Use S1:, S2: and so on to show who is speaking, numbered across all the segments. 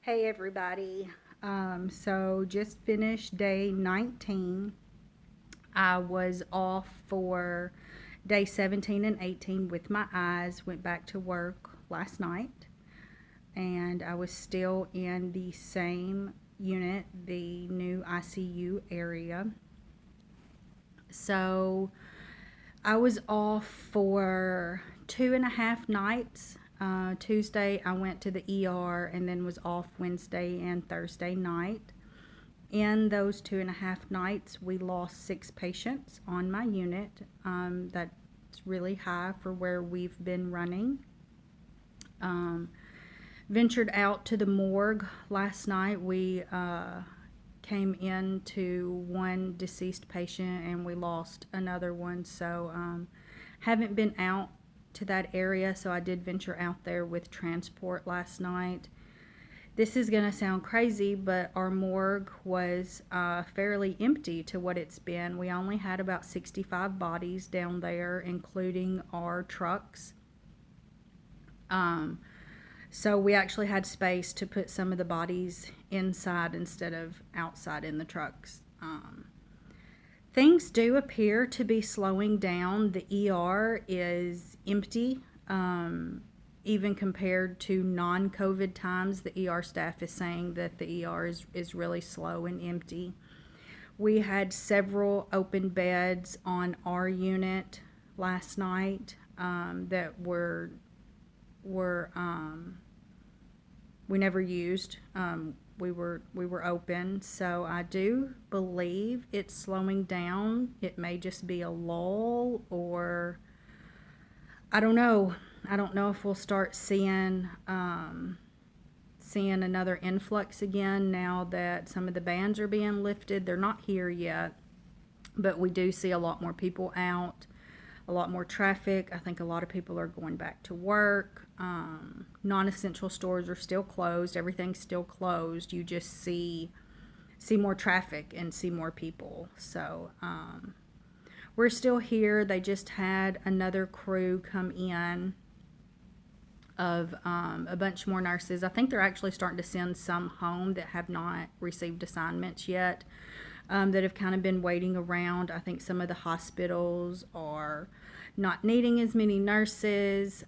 S1: Hey everybody. So just finished day 19. I was off for day 17 and 18 with my eyes. Went back to work last night and I was still in the same unit, the new ICU area. So I was off for 2.5 nights. Tuesday, I went to the ER and then was off Wednesday and Thursday night. In those 2.5 nights, we lost 6 patients on my unit. That's really high for where we've been running. Ventured out to the morgue last night. We came into one deceased patient and we lost another one. So haven't been out to that area, so I did venture out there with transport last night. This is going to sound crazy, but our morgue was fairly empty to what it's been. We only had about 65 bodies down there, including our trucks. So we actually had space to put some of the bodies inside instead of outside in the trucks. Things do appear to be slowing down. The ER is empty. Even compared to non-COVID times, the ER staff is saying that the ER is really slow and empty. We had several open beds on our unit last night that were we never used. We were open, so I do believe it's slowing down. It may just be a lull, or I don't know. I don't know if we'll start seeing another influx again now that some of the bans are being lifted. They're not here yet, but we do see a lot more people out, a lot more traffic. I think a lot of people are going back to work. Non-essential stores are still closed. Everything's still closed. You just see more traffic and see more people. So we're still here. They just had another crew come in of a bunch more nurses. I think they're actually starting to send some home that have not received assignments yet, that have kind of been waiting around. I think some of the hospitals are not needing as many nurses.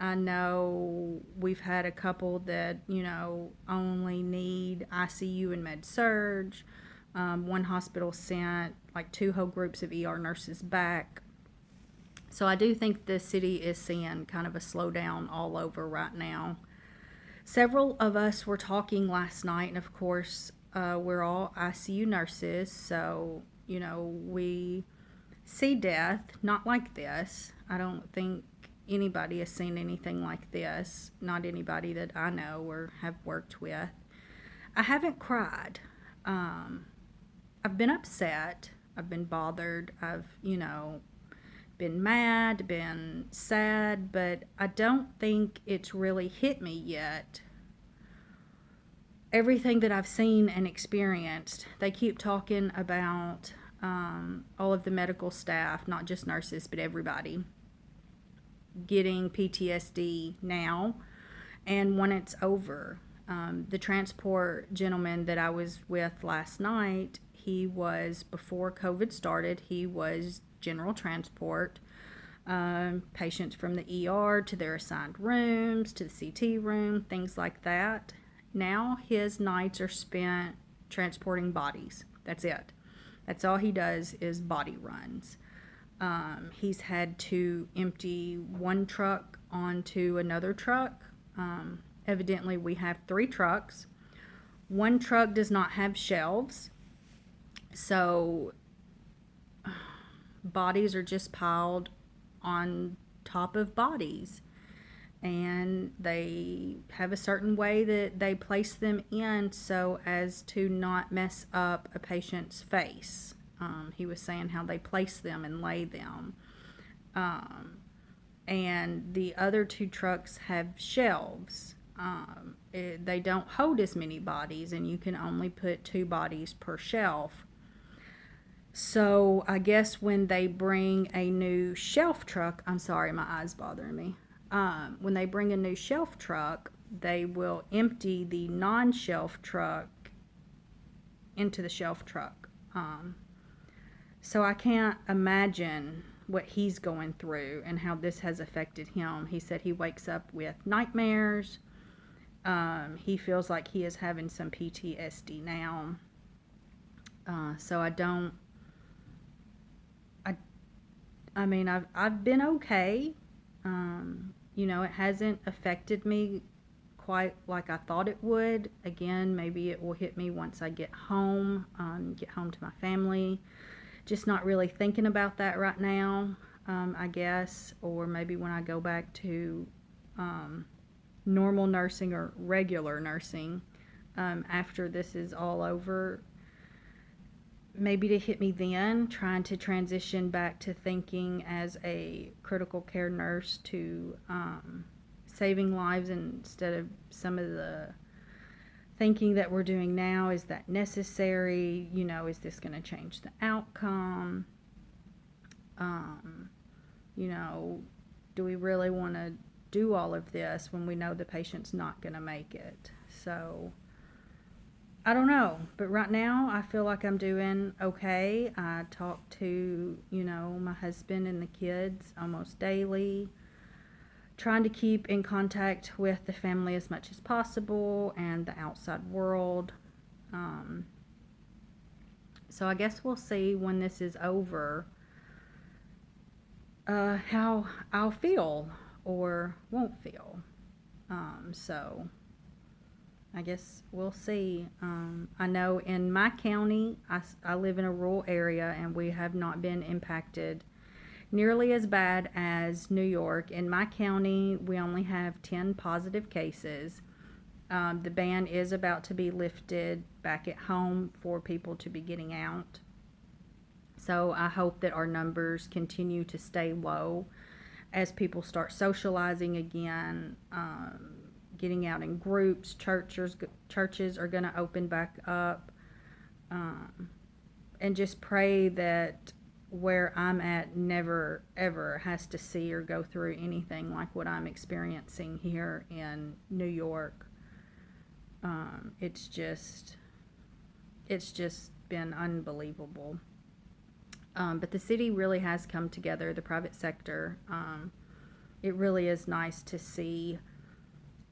S1: I know we've had a couple that, only need ICU and med surge. One hospital sent like 2 whole groups of ER nurses back. So I do think the city is seeing kind of a slowdown all over right now. Several of us were talking last night, and of course, we're all ICU nurses, so, we see death, not like this. I don't think anybody has seen anything like this, not anybody that I know or have worked with. I haven't cried. I've been upset. I've been bothered. I've, been mad, been sad, but I don't think it's really hit me yet. Everything that I've seen and experienced, they keep talking about all of the medical staff, not just nurses, but everybody, getting PTSD now and when it's over. The transport gentleman that I was with last night, he was, before COVID started, he was general transport, patients from the ER to their assigned rooms, to the CT room, things like that. Now his nights are spent transporting bodies. That's it. That's all he does is body runs. He's had to empty one truck onto another truck. Evidently, we have 3 trucks. One truck does not have shelves, so bodies are just piled on top of bodies, and they have a certain way that they place them in so as to not mess up a patient's face. He was saying how they place them and lay them. And the other 2 trucks have shelves. They don't hold as many bodies, and you can only put 2 bodies per shelf. So I guess when they bring a new shelf truck, I'm sorry, my eye's bothering me. When they bring a new shelf truck, they will empty the non-shelf truck into the shelf truck. So I can't imagine what he's going through and how this has affected him. He said he wakes up with nightmares. He feels like he is having some PTSD now. So I mean, I've been okay. You know, it hasn't affected me quite like I thought it would. Again, maybe it will hit me once I get home to my family. Just not really thinking about that right now, I guess. Or maybe when I go back to normal nursing or regular nursing after this is all over, maybe to hit me then, trying to transition back to thinking as a critical care nurse to saving lives instead of some of the thinking that we're doing now. Is that necessary? You know, is this going to change the outcome? You know, do we really want to do all of this when we know the patient's not going to make it? So I don't know, but right now I feel like I'm doing okay. I talk to, you know, my husband and the kids almost daily, trying to keep in contact with the family as much as possible and the outside world. So I guess we'll see when this is over how I'll feel or won't feel. So I guess we'll see. I know in my county, I live in a rural area, and we have not been impacted nearly as bad as New York. In my county, we only have 10 positive cases. The ban is about to be lifted back at home for people to be getting out. So I hope that our numbers continue to stay low as people start socializing again, getting out in groups. Churches are going to open back up, and just pray that where I'm at never ever has to see or go through anything like what I'm experiencing here in New York. It's just been unbelievable. But the city really has come together, the private sector. It really is nice to see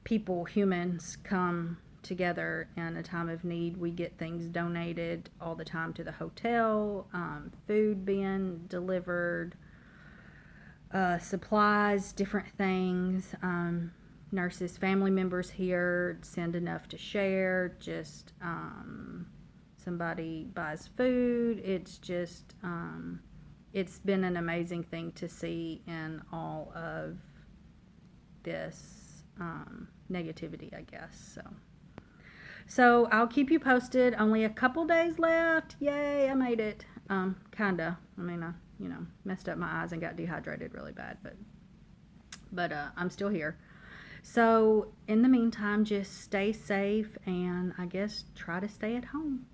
S1: people, humans, come together in a time of need. We get things donated all the time to the hotel, food being delivered, supplies, different things. Nurses, family members here send enough to share. Just somebody buys food. It's just it's been an amazing thing to see in all of this negativity, I guess. So I'll keep you posted. Only a couple days left. Yay, I made it. Kinda. I mean, I messed up my eyes and got dehydrated really bad, but I'm still here. So in the meantime, just stay safe and I guess try to stay at home.